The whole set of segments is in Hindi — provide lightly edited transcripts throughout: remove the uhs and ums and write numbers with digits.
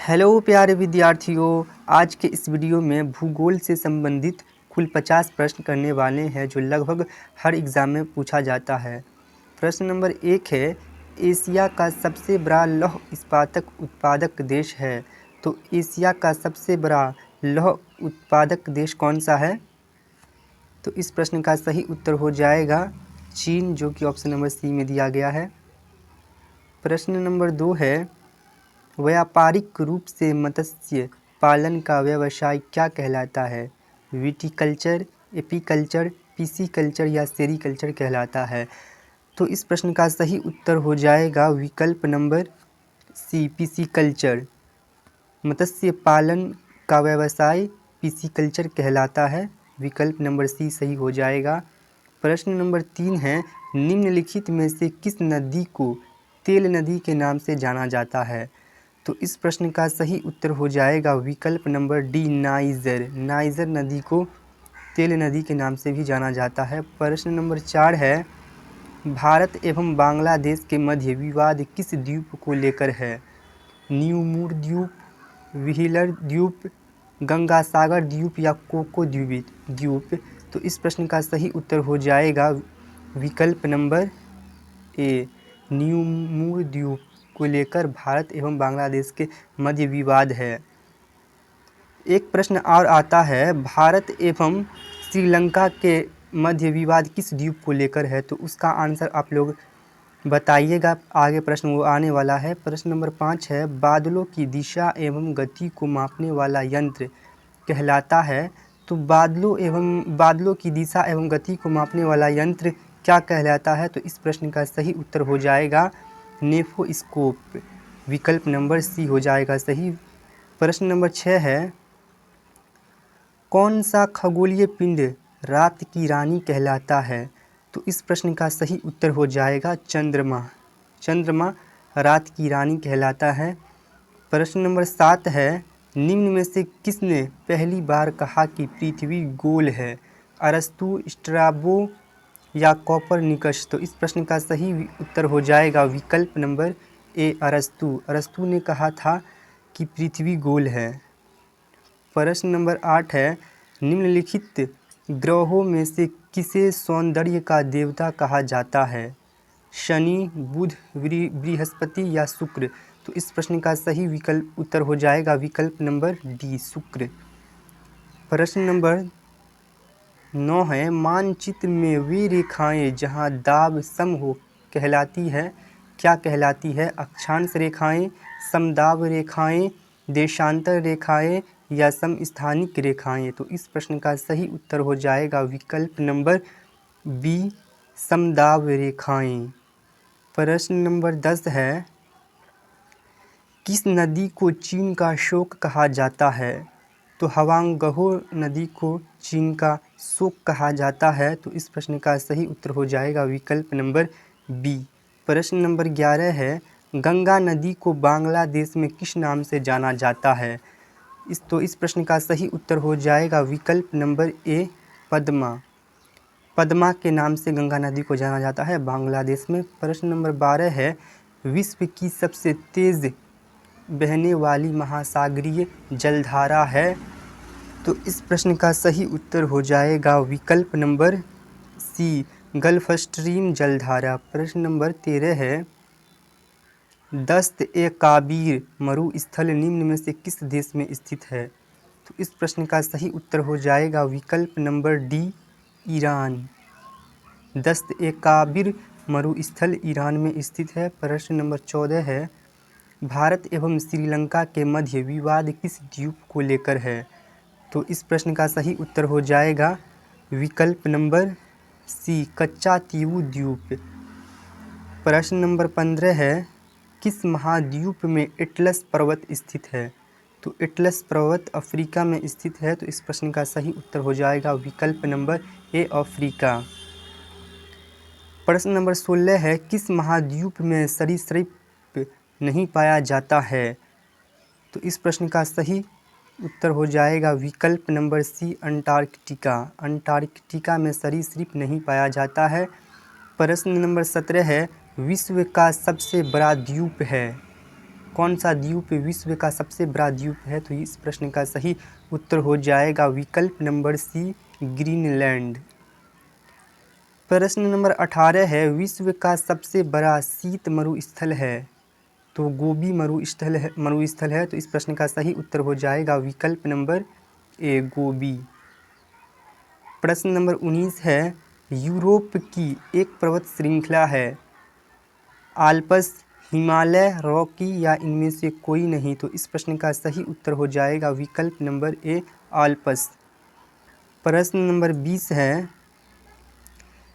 हेलो प्यारे विद्यार्थियों, आज के इस वीडियो में भूगोल से संबंधित कुल 50 प्रश्न करने वाले हैं जो लगभग हर एग्ज़ाम में पूछा जाता है। प्रश्न नंबर 1 है, एशिया का सबसे बड़ा लौह इस्पात उत्पादक देश है। तो एशिया का सबसे बड़ा लौह उत्पादक देश कौन सा है? तो इस प्रश्न का सही उत्तर हो जाएगा चीन, जो कि ऑप्शन नंबर सी में दिया गया है। प्रश्न नंबर 2 है, व्यापारिक रूप से मत्स्य पालन का व्यवसाय क्या कहलाता है? विटीकल्चर, एपीकल्चर, पीसीकल्चर या सेरीकल्चर कहलाता है। तो इस प्रश्न का सही उत्तर हो जाएगा विकल्प नंबर सी, पीसीकल्चर। मत्स्य पालन का व्यवसाय पीसीकल्चर कहलाता है। विकल्प नंबर सी सही हो जाएगा। प्रश्न नंबर 3 है, निम्नलिखित में से किस नदी को तेल नदी के नाम से जाना जाता है? तो इस प्रश्न का सही उत्तर हो जाएगा विकल्प नंबर डी, नाइजर। नाइजर नदी को तेल नदी के नाम से भी जाना जाता है। प्रश्न नंबर 4 है, भारत एवं बांग्लादेश के मध्य विवाद किस द्वीप को लेकर है? न्यूमूर द्वीप, व्हीलर द्वीप, गंगा सागर द्वीप या कोको द्वीप। तो इस प्रश्न का सही उत्तर हो जाएगा विकल्प नंबर ए, न्यूमूर द्वीप को लेकर भारत एवं बांग्लादेश के मध्य विवाद है। एक प्रश्न और आता है, भारत एवं श्रीलंका के मध्य विवाद किस द्वीप को लेकर है? तो उसका आंसर आप लोग बताइएगा, आगे प्रश्न वो आने वाला है। प्रश्न नंबर 5 है, बादलों की दिशा एवं गति को मापने वाला यंत्र कहलाता है। तो बादलों की दिशा एवं गति को मापने वाला यंत्र क्या कहलाता है? तो इस प्रश्न का सही उत्तर हो जाएगा नेफोस्कोप। विकल्प नंबर सी हो जाएगा सही। प्रश्न नंबर 6 है, कौन सा खगोलीय पिंड रात की रानी कहलाता है? तो इस प्रश्न का सही उत्तर हो जाएगा चंद्रमा। चंद्रमा रात की रानी कहलाता है। प्रश्न नंबर 7 है, निम्न में से किसने पहली बार कहा कि पृथ्वी गोल है? अरस्तु, स्ट्राबो या कोपरनिकस? तो इस प्रश्न का सही उत्तर हो जाएगा विकल्प नंबर ए, अरस्तु। अरस्तु ने कहा था कि पृथ्वी गोल है। प्रश्न नंबर 8 है, निम्नलिखित ग्रहों में से किसे सौंदर्य का देवता कहा जाता है? शनि, बुध, बृहस्पति या शुक्र? तो इस प्रश्न का सही विकल्प उत्तर हो जाएगा विकल्प नंबर डी, शुक्र। प्रश्न नंबर 9 है, मानचित्र में वे रेखाएं जहां दाब सम हो कहलाती है, क्या कहलाती है? अक्षांश रेखाएं, समदाब रेखाएं, देशांतर रेखाएं या समस्थानिक रेखाएं? तो इस प्रश्न का सही उत्तर हो जाएगा विकल्प नंबर बी, समदाब रेखाएं। प्रश्न नंबर 10 है, किस नदी को चीन का शोक कहा जाता है? तो हवांगहो नदी को चीन का शोक कहा जाता है। तो इस प्रश्न का सही उत्तर हो जाएगा विकल्प नंबर बी। प्रश्न नंबर 11 है, गंगा नदी को बांग्लादेश में किस नाम से जाना जाता है? इस प्रश्न का सही उत्तर हो जाएगा विकल्प नंबर ए, पद्मा। पद्मा के नाम से गंगा नदी को जाना जाता है बांग्लादेश में। प्रश्न नंबर 12 है, विश्व की सबसे तेज़ बहने वाली महासागरीय जलधारा है? तो इस प्रश्न का सही उत्तर हो जाएगा विकल्प नंबर सी, गल्फ स्ट्रीम जलधारा। प्रश्न नंबर 13 है, दस्त-ए-काबीर मरुस्थल निम्न में से किस देश में स्थित है? तो इस प्रश्न का सही उत्तर हो जाएगा विकल्प नंबर डी, ईरान। दस्त-ए-काबीर मरुस्थल ईरान में स्थित है। प्रश्न नंबर 14 है, भारत एवं श्रीलंका के मध्य विवाद किस द्वीप को लेकर है? तो इस प्रश्न का सही उत्तर हो जाएगा विकल्प नंबर सी, कच्चा तीवु द्वीप। प्रश्न नंबर 15 है, किस महाद्वीप में एटलस पर्वत स्थित है? तो एटलस पर्वत अफ्रीका में स्थित है। तो इस प्रश्न का सही उत्तर हो जाएगा विकल्प नंबर ए, अफ्रीका। प्रश्न नंबर 16 है, किस महाद्वीप में सरीसृप नहीं पाया जाता है? तो इस प्रश्न का सही उत्तर हो जाएगा विकल्प नंबर सी, अंटार्कटिका। अंटार्कटिका में सरीसृप नहीं पाया जाता है। प्रश्न नंबर 17 है, विश्व का सबसे बड़ा द्वीप है? कौन सा द्वीप विश्व का सबसे बड़ा द्वीप है? तो इस प्रश्न का सही उत्तर हो जाएगा विकल्प नंबर सी, ग्रीनलैंड। प्रश्न नंबर 18 है, विश्व का सबसे बड़ा शीत मरुस्थल है? तो गोबी मरुस्थल है। तो इस प्रश्न का सही उत्तर हो जाएगा विकल्प नंबर ए, गोबी। प्रश्न नंबर 19 है, यूरोप की एक पर्वत श्रृंखला है? आल्प्स, हिमालय, रॉकी या इनमें से कोई नहीं? तो इस प्रश्न का सही उत्तर हो जाएगा विकल्प नंबर ए, आल्प्स। प्रश्न नंबर 20 है,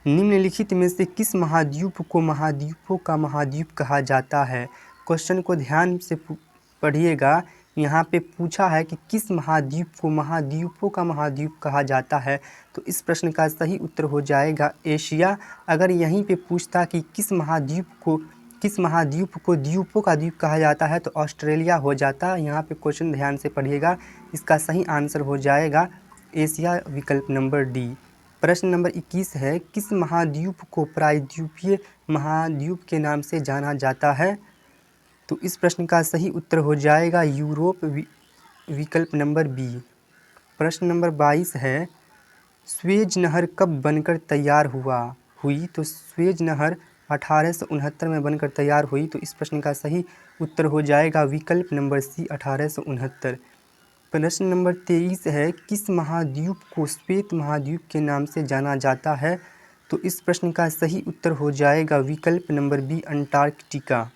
निम्नलिखित में से किस महाद्वीप को महाद्वीपों का महाद्वीप कहा जाता है? क्वेश्चन को ध्यान से पढ़िएगा। यहाँ पे पूछा है कि किस महाद्वीप को महाद्वीपों का महाद्वीप कहा जाता है? तो इस प्रश्न का सही उत्तर हो जाएगा एशिया। अगर यहीं पे पूछता कि किस महाद्वीप को द्वीपों का द्वीप कहा जाता है तो ऑस्ट्रेलिया हो जाता। यहाँ पे क्वेश्चन ध्यान से पढ़िएगा। इसका सही आंसर हो जाएगा एशिया, विकल्प नंबर डी। प्रश्न नंबर 21 है, किस महाद्वीप को प्रायद्वीपीय महाद्वीप के नाम से जाना जाता है? तो इस प्रश्न का सही उत्तर हो जाएगा यूरोप, विकल्प नंबर बी। प्रश्न नंबर 22 है, स्वेज नहर कब बनकर तैयार हुई? तो स्वेज नहर 1869 में बनकर तैयार हुई। तो इस प्रश्न का सही उत्तर हो जाएगा विकल्प नंबर सी, 1869। प्रश्न नंबर 23 है, किस महाद्वीप को श्वेत महाद्वीप के नाम से जाना जाता है? तो इस प्रश्न का सही उत्तर हो जाएगा विकल्प नंबर बी, अंटार्कटिका।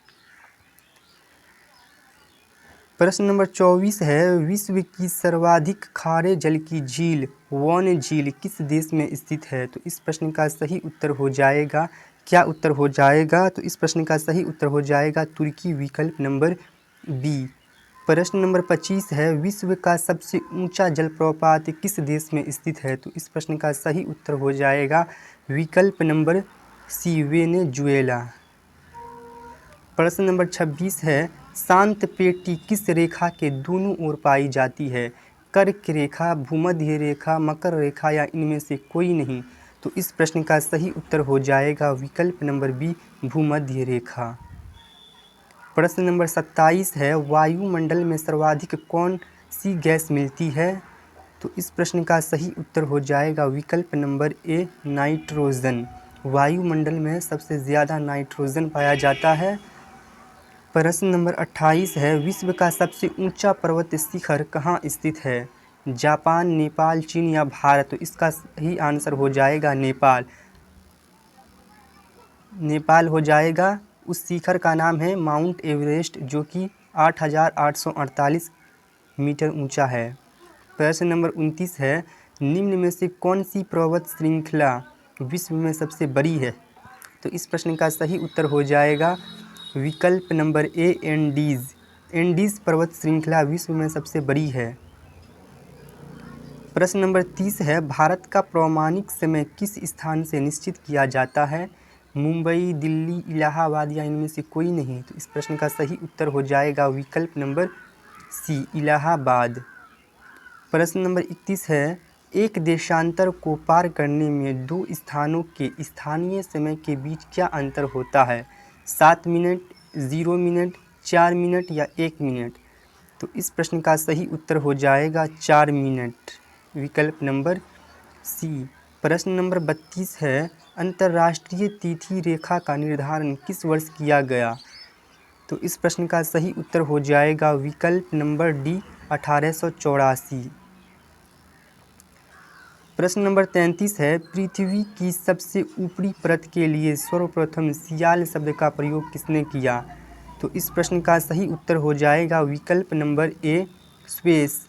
प्रश्न नंबर 24 है, विश्व की सर्वाधिक खारे जल की झील वॉन झील किस देश में स्थित है? तो इस प्रश्न का सही उत्तर हो जाएगा, क्या उत्तर हो जाएगा? तो इस प्रश्न का सही उत्तर हो जाएगा तुर्की, विकल्प नंबर बी। प्रश्न नंबर 25 है, विश्व का सबसे ऊंचा जलप्रपात किस देश में स्थित है? तो इस प्रश्न का सही उत्तर हो जाएगा विकल्प नंबर सी, वेनेजुएला। प्रश्न नंबर 26 है, शांत पेटी किस रेखा के दोनों ओर पाई जाती है? कर्क रेखा, भूमध्य रेखा, मकर रेखा या इनमें से कोई नहीं? तो इस प्रश्न का सही उत्तर हो जाएगा विकल्प नंबर बी, भूमध्य रेखा। प्रश्न नंबर 27 है, वायुमंडल में सर्वाधिक कौन सी गैस मिलती है? तो इस प्रश्न का सही उत्तर हो जाएगा विकल्प नंबर ए, नाइट्रोजन। वायुमंडल में सबसे ज़्यादा नाइट्रोजन पाया जाता है। प्रश्न नंबर 28 है, विश्व का सबसे ऊंचा पर्वत शिखर कहाँ स्थित है? जापान, नेपाल, चीन या भारत? तो इसका सही आंसर हो जाएगा नेपाल। नेपाल हो जाएगा। उस शिखर का नाम है माउंट एवरेस्ट, जो कि 8,848 मीटर ऊंचा है। प्रश्न नंबर 29 है, निम्न में से कौन सी पर्वत श्रृंखला विश्व में सबसे बड़ी है? तो इस प्रश्न का सही उत्तर हो जाएगा विकल्प नंबर ए, एंडीज़। एंडीज़ पर्वत श्रृंखला विश्व में सबसे बड़ी है। प्रश्न नंबर 30 है, भारत का प्रामाणिक समय किस स्थान से निश्चित किया जाता है? मुंबई, दिल्ली, इलाहाबाद या इनमें से कोई नहीं? तो इस प्रश्न का सही उत्तर हो जाएगा विकल्प नंबर सी, इलाहाबाद। प्रश्न नंबर 31 है, एक देशांतर को पार करने में दो स्थानों के स्थानीय समय के बीच क्या अंतर होता है? 7 मिनट, 0 मिनट, 4 मिनट या 1 मिनट? तो इस प्रश्न का सही उत्तर हो जाएगा 4 मिनट, विकल्प नंबर सी। प्रश्न नंबर 32 है, अंतर्राष्ट्रीय तिथि रेखा का निर्धारण किस वर्ष किया गया? तो इस प्रश्न का सही उत्तर हो जाएगा विकल्प नंबर डी, 1884। प्रश्न नंबर 33 है, पृथ्वी की सबसे ऊपरी परत के लिए सर्वप्रथम सियाल शब्द का प्रयोग किसने किया? तो इस प्रश्न का सही उत्तर हो जाएगा विकल्प नंबर ए, स्पेस।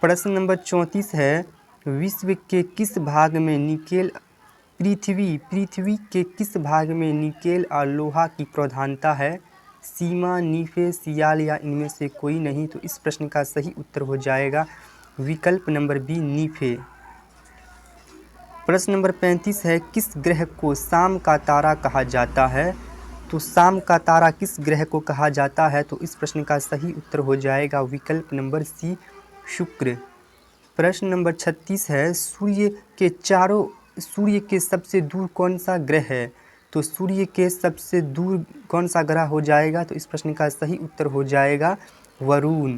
प्रश्न नंबर 34 है, विश्व के किस भाग में निकेल पृथ्वी के किस भाग में निकेल और लोहा की प्रधानता है? सीमा, नीफे, सियाल या इनमें से कोई नहीं? तो इस प्रश्न का सही उत्तर हो जाएगा विकल्प नंबर बी, नीफे। प्रश्न नंबर 35 है, किस ग्रह को शाम का तारा कहा जाता है? तो शाम का तारा किस ग्रह को कहा जाता है? तो इस प्रश्न का सही उत्तर हो जाएगा विकल्प नंबर सी, शुक्र। प्रश्न नंबर 36 है, सूर्य के सबसे दूर कौन सा ग्रह है? तो सूर्य के सबसे दूर कौन सा ग्रह हो जाएगा? तो इस प्रश्न का सही उत्तर हो जाएगा वरुण।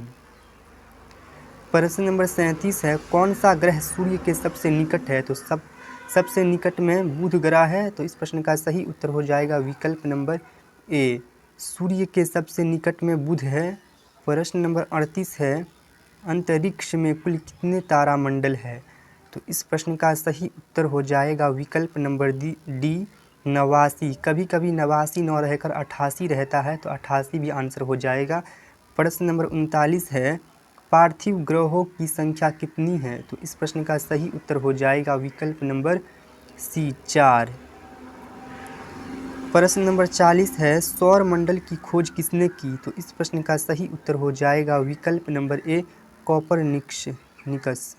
प्रश्न नंबर 37 है, कौन सा ग्रह सूर्य के सबसे निकट है? तो सबसे निकट में बुध ग्रह है। तो इस प्रश्न का सही उत्तर हो जाएगा विकल्प नंबर ए, सूर्य के सबसे निकट में बुध है। प्रश्न नंबर 38 है, अंतरिक्ष में कुल कितने तारामंडल है? तो इस प्रश्न का सही उत्तर हो जाएगा विकल्प नंबर डी 89। कभी कभी 89 न रहकर 88 रहता है, तो 88 भी आंसर हो जाएगा। प्रश्न नंबर 39 है, पार्थिव ग्रहों की संख्या कितनी है? तो इस प्रश्न का सही उत्तर हो जाएगा विकल्प नंबर सी 4। प्रश्न नंबर 40 है, सौर मंडल की खोज किसने की? तो इस प्रश्न का सही उत्तर हो जाएगा विकल्प नंबर ए, कोपरनिकस।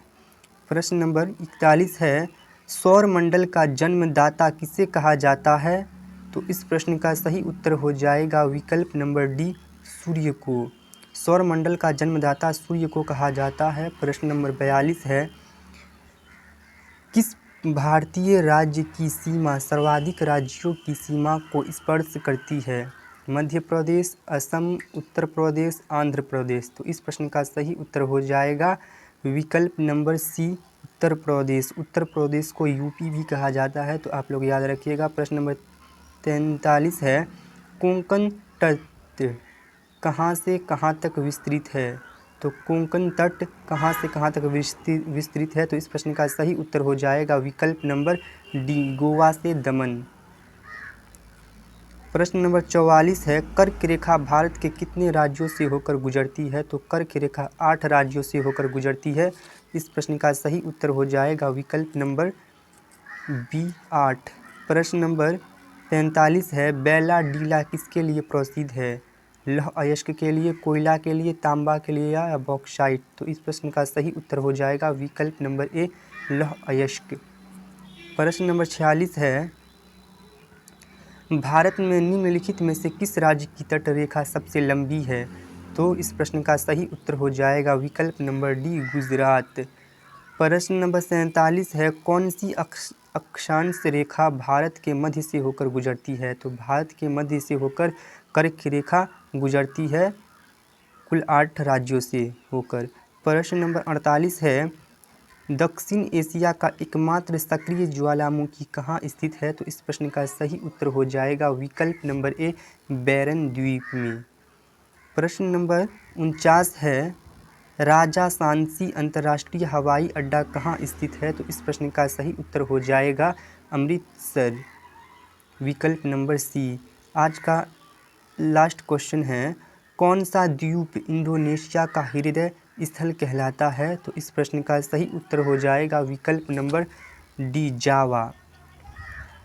प्रश्न नंबर 41 है, सौर मंडल का जन्मदाता किसे कहा जाता है? तो इस प्रश्न का सही उत्तर हो जाएगा विकल्प नंबर डी, सूर्य को। सौर मंडल का जन्मदाता सूर्य को कहा जाता है। प्रश्न नंबर 42 है, किस भारतीय राज्य की सीमा सर्वाधिक राज्यों की सीमा को स्पर्श करती है? मध्य प्रदेश, असम, उत्तर प्रदेश, आंध्र प्रदेश। तो इस प्रश्न का सही उत्तर हो जाएगा विकल्प नंबर सी, उत्तर प्रदेश। उत्तर प्रदेश को यूपी भी कहा जाता है, तो आप लोग याद रखिएगा। प्रश्न नंबर 43 है, कोंकण तट कहाँ से कहाँ तक विस्तृत है? तो कोंकण तट कहाँ से कहाँ तक विस्तृत है? तो इस प्रश्न का सही उत्तर हो जाएगा विकल्प नंबर डी, गोवा से दमन। प्रश्न नंबर 44 है, कर्क रेखा भारत के कितने राज्यों से होकर गुजरती है? तो कर्क रेखा 8 राज्यों से होकर गुजरती है। इस प्रश्न का सही उत्तर हो जाएगा विकल्प नंबर बी, 8। प्रश्न नंबर 45 है, बेला डीला किसके लिए प्रसिद्ध है? लौह अयस्क के लिए, कोयला के लिए, तांबा के लिए या बॉक्साइट? तो इस प्रश्न का सही उत्तर हो जाएगा विकल्प नंबर ए, लौह अयस्क। प्रश्न नंबर 46 है, भारत में निम्नलिखित में से किस राज्य की तट रेखा सबसे लंबी है? तो इस प्रश्न का सही उत्तर हो जाएगा विकल्प नंबर डी, गुजरात। प्रश्न नंबर 47 है, कौन सी अक्षांश रेखा भारत के मध्य से होकर गुजरती है? तो भारत के मध्य से होकर कर्क रेखा गुजरती है, कुल 8 राज्यों से होकर। प्रश्न नंबर 48 है, दक्षिण एशिया का एकमात्र सक्रिय ज्वालामुखी कहाँ स्थित है? तो इस प्रश्न का सही उत्तर हो जाएगा विकल्प नंबर ए, बैरन द्वीप में। प्रश्न नंबर 49 है, राजा सांची अंतर्राष्ट्रीय हवाई अड्डा कहाँ स्थित है? तो इस प्रश्न का सही उत्तर हो जाएगा अमृतसर, विकल्प नंबर सी। आज का लास्ट क्वेश्चन है, कौन सा द्वीप इंडोनेशिया का हृदय स्थल कहलाता है? तो इस प्रश्न का सही उत्तर हो जाएगा विकल्प नंबर डी, जावा।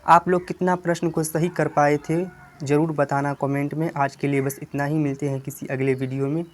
आप लोग कितना प्रश्न को सही कर पाए थे ज़रूर बताना कमेंट में। आज के लिए बस इतना ही, मिलते हैं किसी अगले वीडियो में।